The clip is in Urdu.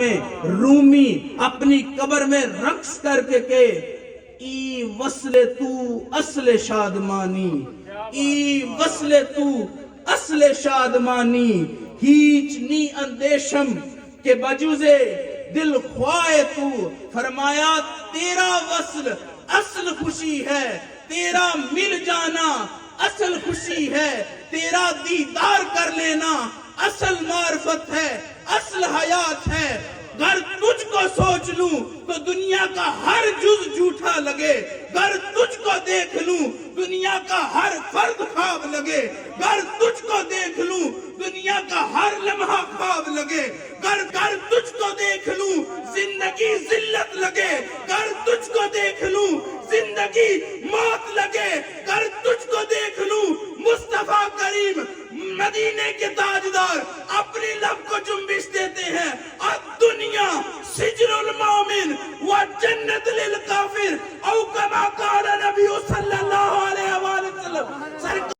رومی اپنی قبر میں رقص کر کے کہ ای وصل تو اصل شادمانی، ای وصل تو اصل شادمانی، ہیچ نی اندیشم کہ بجوزے دل خواہ تو، فرمایا تیرا وصل اصل خوشی ہے، تیرا مل جانا اصل خوشی ہے، تیرا دیدار کر لینا اصل معرفت ہے، اصل حیات ہے۔ گر تجھ کو سوچ لوں تو دنیا کا ہر جز جھوٹا لگے، گر تجھ کو دیکھ لوں دنیا کا ہر فرد خواب لگے، گر تجھ کو دیکھ لوں دنیا کا ہر لمحہ خواب لگے، گر تجھ کو دیکھ لوں زندگی ذلت لگے، گر تجھ کو دیکھ لوں زندگی موت لگے، گر تجھ کو دیکھ لوں مصطفیٰ کریم مدینے کے تاجدار اپنی لب کو جنبش دیتے ہیں، الدنیا سجن المومن و جنت للکافر، او کما